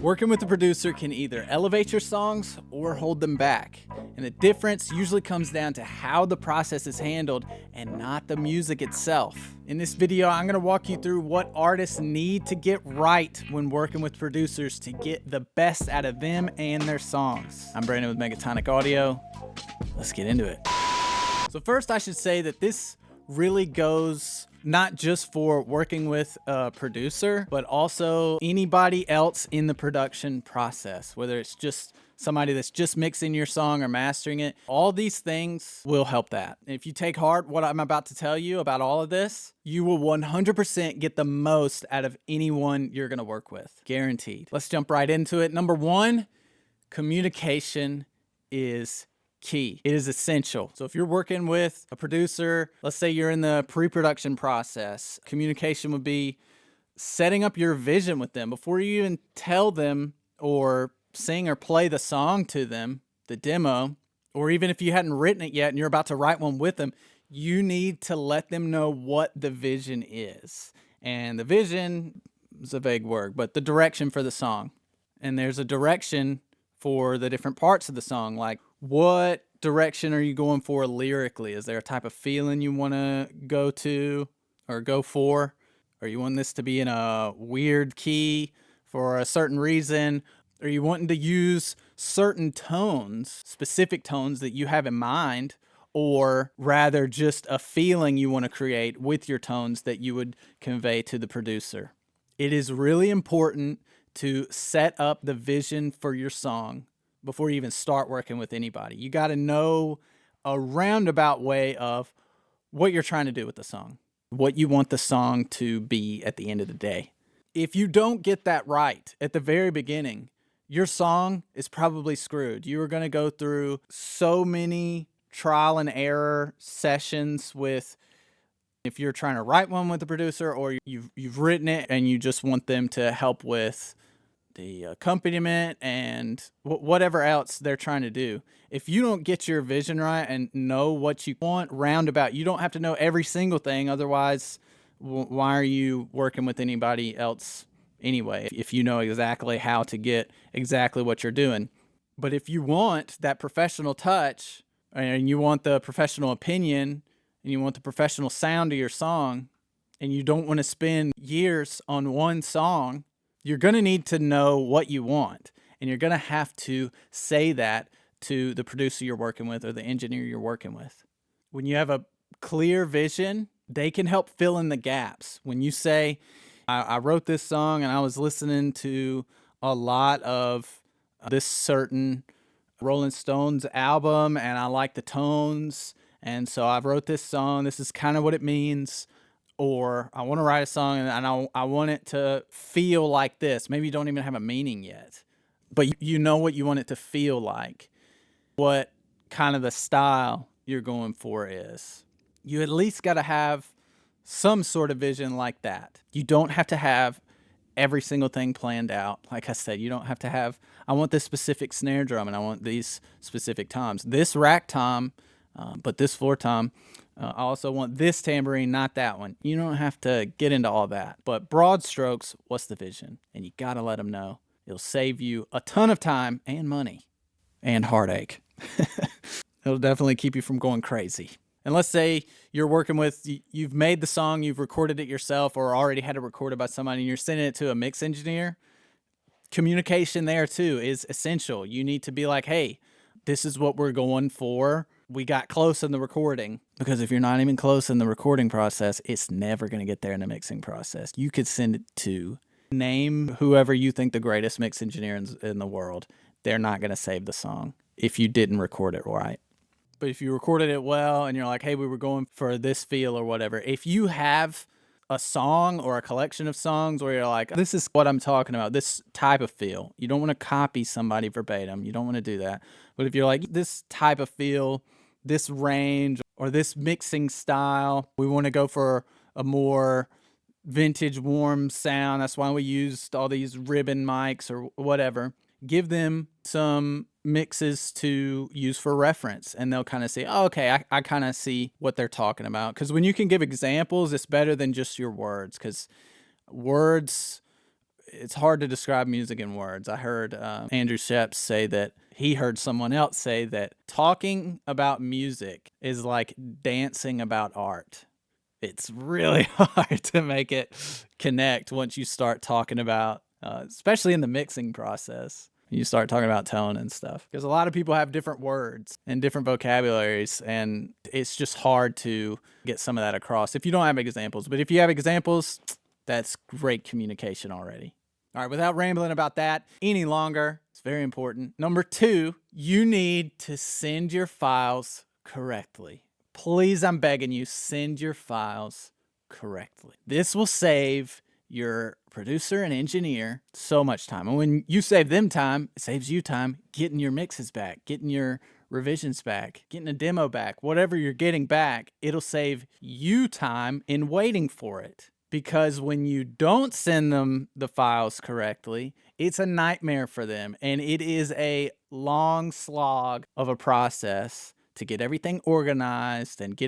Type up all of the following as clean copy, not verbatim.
Working with a producer can either elevate your songs or hold them back. And the difference usually comes down to how the process is handled and not the music itself. In this video, I'm going to walk you through what artists need to get right when working with producers to get the best out of them and their songs. I'm Brandon with Megatonic Audio. Let's get into it. So first, I should say that this really goes not just for working with a producer, but also anybody else in the production process, whether it's just somebody that's just mixing your song or mastering it. All these things will help that. If you take heart what I'm about to tell you about all of this, you will 100% get the most out of anyone you're going to work with. Guaranteed. Let's jump right into it. Number one, communication is key. It is essential. So if you're working with a producer, let's say you're in the pre-production process, communication would be setting up your vision with them before you even tell them or sing or play the song to them, the demo, or even if you hadn't written it yet and you're about to write one with them, you need to let them know what the vision is. And the vision is a vague word, but the direction for the song. And there's a direction for the different parts of the song, like what direction are you going for lyrically? Is there a type of feeling you want to go to or go for? Or you want this to be in a weird key for a certain reason? Are you wanting to use certain tones, specific tones that you have in mind, or rather just a feeling you want to create with your tones that you would convey to the producer? It is really important to set up the vision for your song before you even start working with anybody. You got to know a roundabout way of what you're trying to do with the song, what you want the song to be at the end of the day. If you don't get that right at the very beginning, your song is probably screwed. You are going to go through so many trial and error sessions with, if you're trying to write one with the producer or you've written it and you just want them to help with the accompaniment and whatever else they're trying to do. If you don't get your vision right and know what you want roundabout, you don't have to know every single thing. Otherwise, why are you working with anybody else anyway, if you know exactly how to get exactly what you're doing? But if you want that professional touch and you want the professional opinion and you want the professional sound of your song and you don't want to spend years on one song, you're going to need to know what you want, and you're going to have to say that to the producer you're working with or the engineer you're working with. When you have a clear vision, they can help fill in the gaps. When you say, I wrote this song and I was listening to a lot of this certain Rolling Stones album and I like the tones, and so I wrote this song, this is kind of what it means. Or I want to write a song and I want it to feel like this. Maybe you don't even have a meaning yet, but you know what you want it to feel like, what kind of the style you're going for is. You at least got to have some sort of vision like that. You don't have to have every single thing planned out. Like I said, you don't have to have, I want this specific snare drum and I want these specific toms. This rack tom, but this floor tom. I also want this tambourine, not that one. You don't have to get into all that. But broad strokes, what's the vision? And you got to let them know. It'll save you a ton of time and money and heartache. It'll definitely keep you from going crazy. And let's say you're working with, you've made the song, you've recorded it yourself or already had it recorded by somebody and you're sending it to a mix engineer. Communication there too is essential. You need to be like, hey, this is what we're going for. We got close in the recording, because if you're not even close in the recording process, it's never going to get there in the mixing process. You could send it to name whoever you think the greatest mix engineer in the world. They're not going to save the song if you didn't record it right. But if you recorded it well and you're like, hey, we were going for this feel or whatever, if you have a song or a collection of songs where you're like, this is what I'm talking about, this type of feel. You don't want to copy somebody verbatim. You don't want to do that. But if you're like, this type of feel, this range, or this mixing style, we want to go for a more vintage warm sound. That's why we used all these ribbon mics or whatever. Give them some mixes to use for reference, and they'll kind of say, oh, okay, I kind of see what they're talking about. Because when you can give examples, it's better than just your words, because words it's hard to describe music in words. I heard Andrew Sheps say that he heard someone else say that talking about music is like dancing about art. It's really hard to make it connect once you start talking about, especially in the mixing process. You start talking about tone and stuff, because a lot of people have different words and different vocabularies, and it's just hard to get some of that across if you don't have examples. But if you have examples, that's great communication already. All right, without rambling about that any longer, it's very important. Number 2, you need to send your files correctly. Please, I'm begging you, send your files correctly. This will save your producer and engineer so much time. And when you save them time, it saves you time getting your mixes back, getting your revisions back, getting a demo back, whatever you're getting back, it'll save you time in waiting for it. Because when you don't send them the files correctly, it's a nightmare for them. And it is a long slog of a process to get everything organized and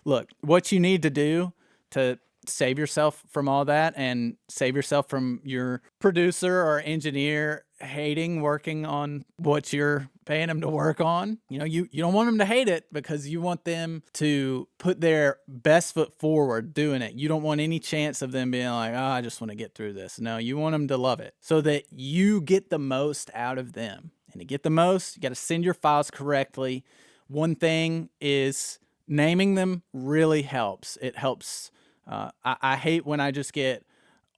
look, what you need to do to save yourself from all that and save yourself from your producer or engineer hating working on what you're paying them to work on. You don't want them to hate it, because you want them to put their best foot forward doing it. You don't want any chance of them being like, oh, I just want to get through this. No, you want them to love it so that you get the most out of them. And to get the most, you got to send your files correctly. One thing is naming them really helps. It helps. I hate when I just get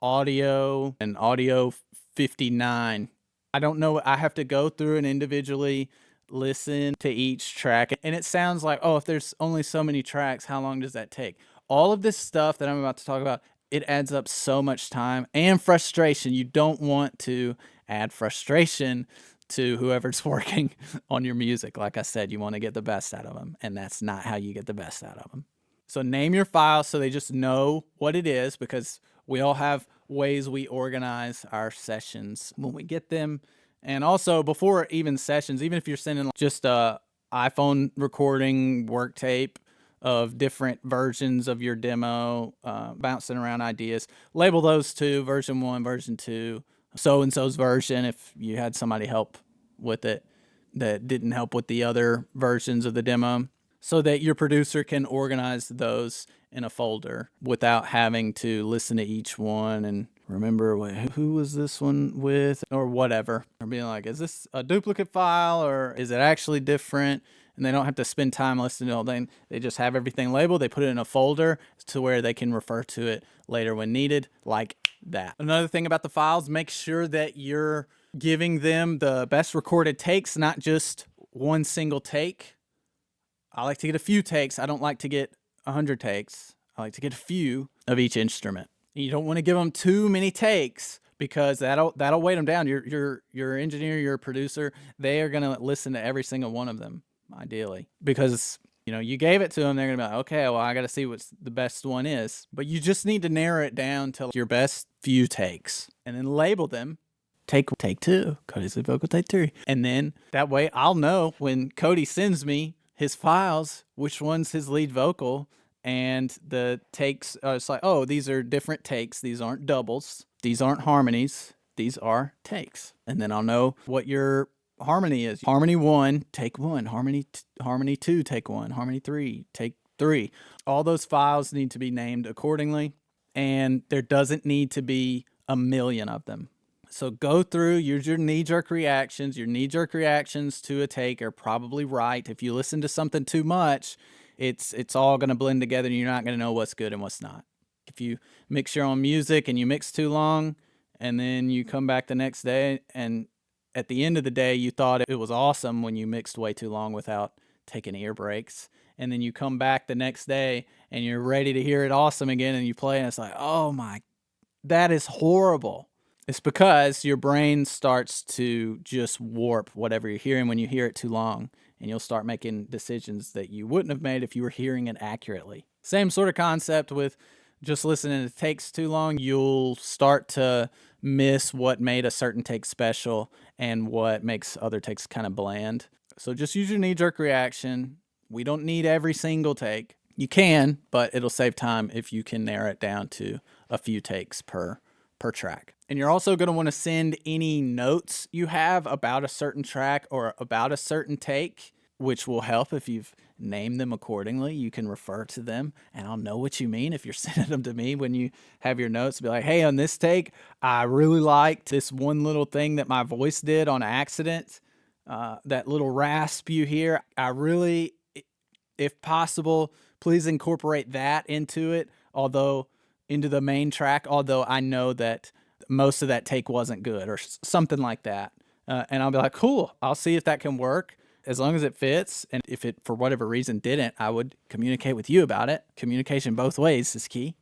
audio and audio 59. I don't know. I have to go through and individually listen to each track. And it sounds like, oh, if there's only so many tracks, how long does that take? All of this stuff that I'm about to talk about, it adds up so much time and frustration. You don't want to add frustration to whoever's working on your music. Like I said, you want to get the best out of them, and that's not how you get the best out of them. So name your file so they just know what it is, because we all have ways we organize our sessions when we get them. And also before even sessions, even if you're sending just a iPhone recording work tape of different versions of your demo, bouncing around ideas, label those two, version 1, version 2, so-and-so's version, if you had somebody help with it that didn't help with the other versions of the demo, so that your producer can organize those in a folder without having to listen to each one and remember who was this one with or whatever, or being like, is this a duplicate file or is it actually different? And they don't have to spend time listening to the whole thing. They just have everything labeled. They put it in a folder to where they can refer to it later when needed, like that. Another thing about the files, make sure that you're giving them the best recorded takes, not just one single take. I like to get a few takes. I don't like to get 100 takes. I like to get a few of each instrument. You don't want to give them too many takes, because that'll weight them down. Your engineer, your producer, they are going to listen to every single one of them, ideally, because you gave it to them. They're going to be like, okay, well, I got to see what the best one is. But you just need to narrow it down to your best few takes and then label them. Take 2, Cody's lead vocal, take 3. And then that way I'll know when Cody sends me his files, which one's his lead vocal, and the takes, it's like, oh, these are different takes. These aren't doubles. These aren't harmonies. These are takes. And then I'll know what your harmony is. Harmony 1, take 1. Harmony 2, take 1. Harmony 3, take 3. All those files need to be named accordingly, and there doesn't need to be a million of them. So go through, use your knee-jerk reactions. Your knee-jerk reactions to a take are probably right. If you listen to something too much, it's all going to blend together, and you're not going to know what's good and what's not. If you mix your own music and you mix too long, and then you come back the next day, and at the end of the day, you thought it was awesome when you mixed way too long without taking ear breaks, and then you come back the next day, and you're ready to hear it awesome again, and you play, and it's like, oh my, that is horrible. It's because your brain starts to just warp whatever you're hearing when you hear it too long, and you'll start making decisions that you wouldn't have made if you were hearing it accurately. Same sort of concept with just listening to takes too long. You'll start to miss what made a certain take special and what makes other takes kind of bland. So just use your knee-jerk reaction. We don't need every single take. You can, but it'll save time if you can narrow it down to a few takes per per track. And you're also going to want to send any notes you have about a certain track or about a certain take, which will help if you've named them accordingly. You can refer to them and I'll know what you mean if you're sending them to me when you have your notes. Be like, hey, on this take, I really liked this one little thing that my voice did on accident. That little rasp you hear, I really, if possible, please incorporate that into it, into the main track, although I know that most of that take wasn't good or something like that. And I'll be like, cool, I'll see if that can work as long as it fits. And if it, for whatever reason, didn't, I would communicate with you about it. Communication both ways is key.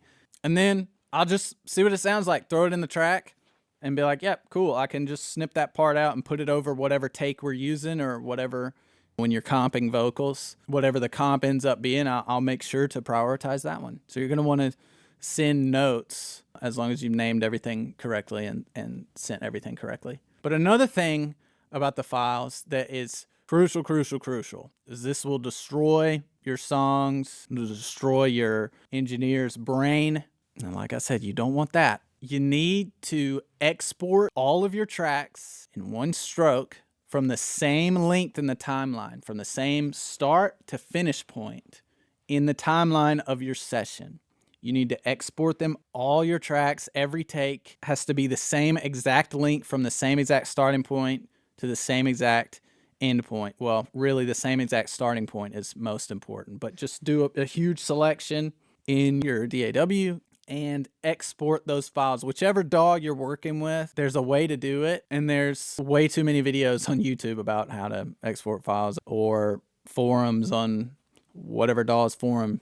And then I'll just see what it sounds like, throw it in the track and be like, yep, cool. I can just snip that part out and put it over whatever take we're using or whatever. When you're comping vocals, whatever the comp ends up being, I'll make sure to prioritize that one. So you're going to want to send notes as long as you've named everything correctly and sent everything correctly. But another thing about the files that is crucial is this will destroy your songs, it'll destroy your engineer's brain. And like I said, you don't want that. You need to export all of your tracks in one stroke from the same length in the timeline, from the same start to finish point in the timeline of your session. You need to export them, all your tracks, every take has to be the same exact length from the same exact starting point to the same exact end point. Well, really the same exact starting point is most important, but just do a huge selection in your DAW and export those files. Whichever DAW you're working with, there's a way to do it, and there's way too many videos on YouTube about how to export files or forums on whatever DAW's forum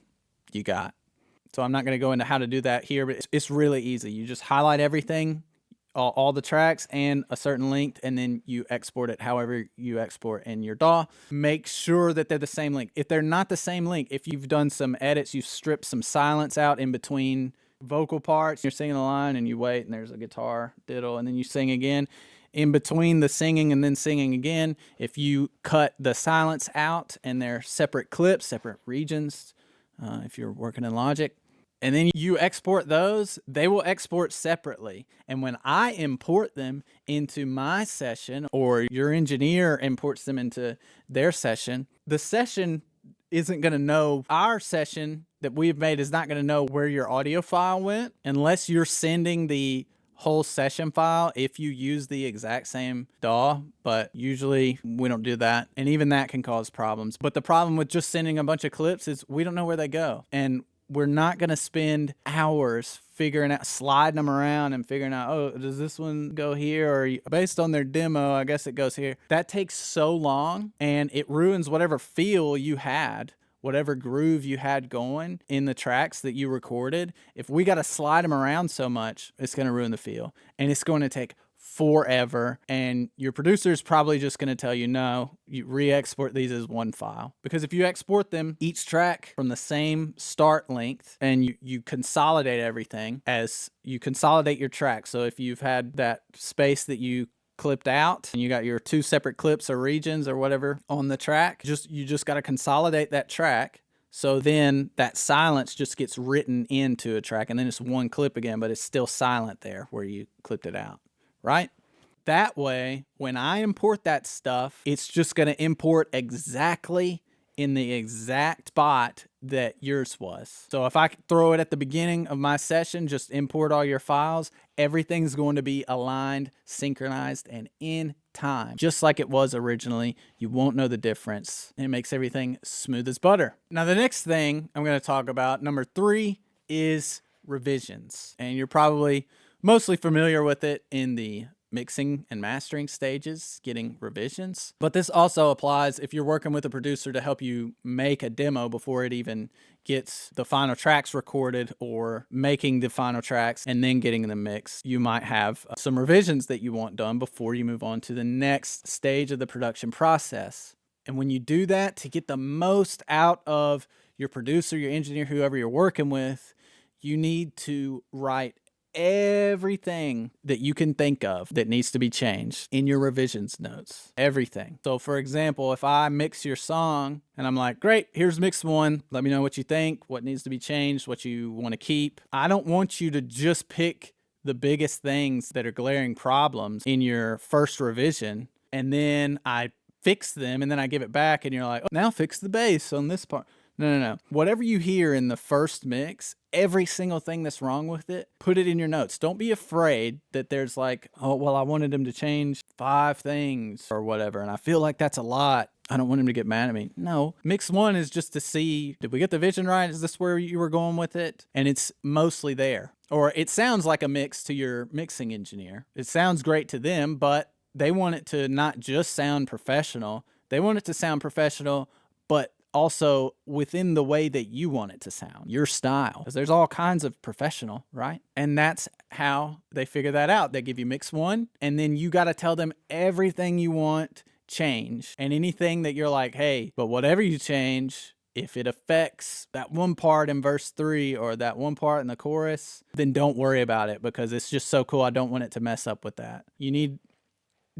you got. So I'm not going to go into how to do that here, but it's really easy. You just highlight everything, all the tracks and a certain length, and then you export it however you export in your DAW. Make sure that they're the same length. If they're not the same length, if you've done some edits, you've stripped some silence out in between vocal parts, you're singing a line and you wait and there's a guitar diddle and then you sing again. In between the singing and then singing again, if you cut the silence out and they're separate clips, separate regions, if you're working in Logic, and then you export those, they will export separately. And when I import them into my session or your engineer imports them into their session, the session isn't going to know, our session that we've made is not going to know where your audio file went unless you're sending the whole session file if you use the exact same DAW, but usually we don't do that. And even that can cause problems. But the problem with just sending a bunch of clips is we don't know where they go. And we're not going to spend hours figuring out, sliding them around and figuring out, oh, does this one go here? Or based on their demo, I guess it goes here. That takes so long and it ruins whatever feel you had, whatever groove you had going in the tracks that you recorded. If we got to slide them around so much, it's going to ruin the feel and it's going to take forever. And your producer is probably just going to tell you, no, you re-export these as one file. Because if you export them, each track from the same start length, and you consolidate everything as you consolidate your track. So if you've had that space that you clipped out and you got your two separate clips or regions or whatever on the track, you just got to consolidate that track. So then that silence just gets written into a track and then it's one clip again, but it's still silent there where you clipped it out. Right? That way, when I import that stuff, it's just going to import exactly in the exact spot that yours was. So if I throw it at the beginning of my session, just import all your files, everything's going to be aligned, synchronized, and in time, just like it was originally. You won't know the difference. It makes everything smooth as butter. Now, the next thing I'm going to talk about, number 3, is revisions. And you're probably mostly familiar with it in the mixing and mastering stages, getting revisions. But this also applies if you're working with a producer to help you make a demo before it even gets the final tracks recorded or making the final tracks and then getting them mixed. You might have some revisions that you want done before you move on to the next stage of the production process. And when you do that, to get the most out of your producer, your engineer, whoever you're working with, you need to write everything that you can think of that needs to be changed in your revisions notes. Everything. So for example, if I mix your song and I'm like, great, here's mix 1. Let me know what you think, what needs to be changed, what you want to keep. I don't want you to just pick the biggest things that are glaring problems in your first revision, and then I fix them, and then I give it back, and you're like, oh, now fix the bass on this part. No. Whatever you hear in the first mix, every single thing that's wrong with it, put it in your notes. Don't be afraid that there's like, oh, well, I wanted him to change 5 things or whatever, and I feel like that's a lot. I don't want him to get mad at me. No, mix 1 is just to see, did we get the vision right? Is this where you were going with it? And it's mostly there. Or it sounds like a mix to your mixing engineer. It sounds great to them, but they want it to not just sound professional. They want it to sound professional, but also within the way that you want it to sound, your style. Because there's all kinds of professional, right? And that's how they figure that out. They give you mix 1, and then you got to tell them everything you want change. And anything that you're like, hey, but whatever you change, if it affects that one part in verse 3 or that one part in the chorus, then don't worry about it because it's just so cool. I don't want it to mess up with that. You need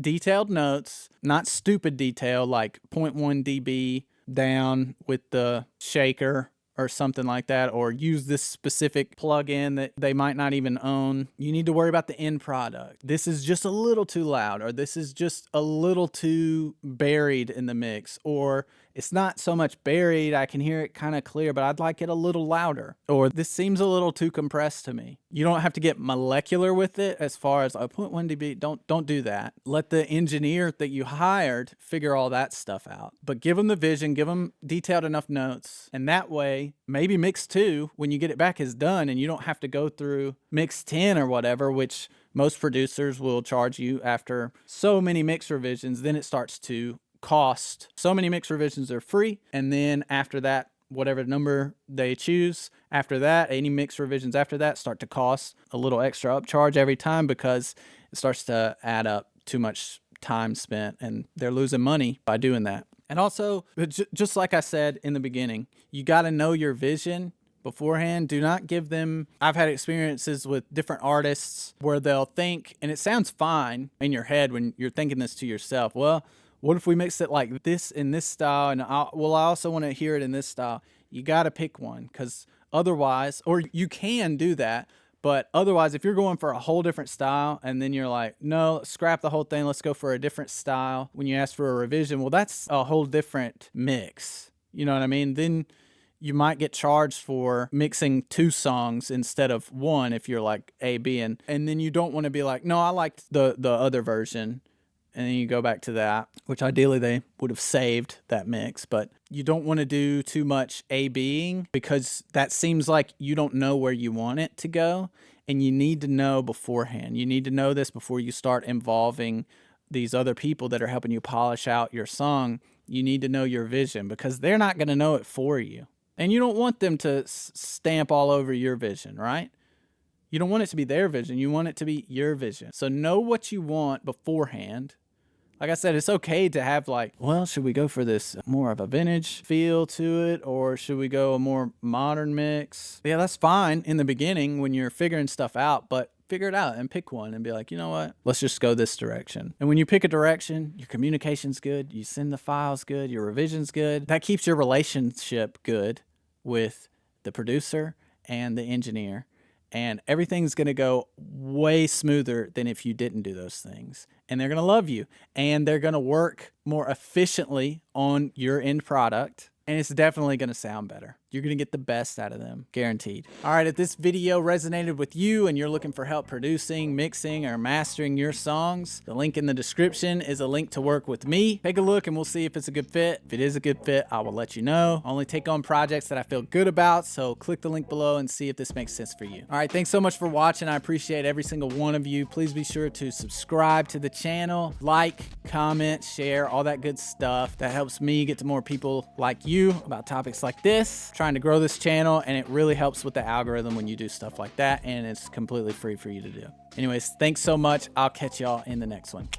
detailed notes, not stupid detail like 0.1 dB down with the shaker or something like that, or use this specific plugin that they might not even own. You need to worry about the end product. This is just a little too loud, or this is just a little too buried in the mix, or it's not so much buried, I can hear it kind of clear, but I'd like it a little louder, or this seems a little too compressed to me. You don't have to get molecular with it as far as 0.1 dB. Don't do that. Let the engineer that you hired figure all that stuff out, but give them the vision, give them detailed enough notes, and that way maybe mix 2 when you get it back is done and you don't have to go through mix 10 or whatever, which most producers will charge you after so many mix revisions. Then it starts to cost. So many mix revisions are free, and then after that, whatever number they choose after that, any mix revisions after that start to cost a little extra upcharge every time because it starts to add up too much time spent, and they're losing money by doing that. And also, just like I said in the beginning, you got to know your vision beforehand. Do not give them, I've had experiences with different artists where they'll think, and it sounds fine in your head when you're thinking this to yourself, well, what if we mix it like this in this style, and I also want to hear it in this style. You got to pick one, because otherwise, or you can do that, but otherwise, if you're going for a whole different style and then you're like, no, scrap the whole thing, let's go for a different style when you ask for a revision, well, that's a whole different mix. You know what I mean? Then you might get charged for mixing 2 songs instead of 1 if you're like A, B, and then you don't want to be like, no, I liked the other version. And then you go back to that, which ideally they would have saved that mix, but you don't want to do too much A-Bing because that seems like you don't know where you want it to go, and you need to know beforehand. You need to know this before you start involving these other people that are helping you polish out your song. You need to know your vision because they're not going to know it for you. And you don't want them to stamp all over your vision, right? You don't want it to be their vision. You want it to be your vision. So know what you want beforehand. Like I said, it's okay to have like, well, should we go for this more of a vintage feel to it, or should we go a more modern mix? Yeah, that's fine in the beginning when you're figuring stuff out, but figure it out and pick one and be like, you know what, let's just go this direction. And when you pick a direction, your communication's good, you send the files good, your revision's good. That keeps your relationship good with the producer and the engineer. And everything's going to go way smoother than if you didn't do those things. And they're going to love you. And they're going to work more efficiently on your end product. And it's definitely going to sound better. You're going to get the best out of them, guaranteed. All right, if this video resonated with you and you're looking for help producing, mixing, or mastering your songs, the link in the description is a link to work with me. Take a look and we'll see if it's a good fit. If it is a good fit, I will let you know. I only take on projects that I feel good about, so click the link below and see if this makes sense for you. All right, thanks so much for watching. I appreciate every single one of you. Please be sure to subscribe to the channel, like, comment, share, all that good stuff. That helps me get to more people like you about topics like this. Trying to grow this channel, and it really helps with the algorithm when you do stuff like that, and it's completely free for you to do. Anyways, thanks so much. I'll catch y'all in the next one.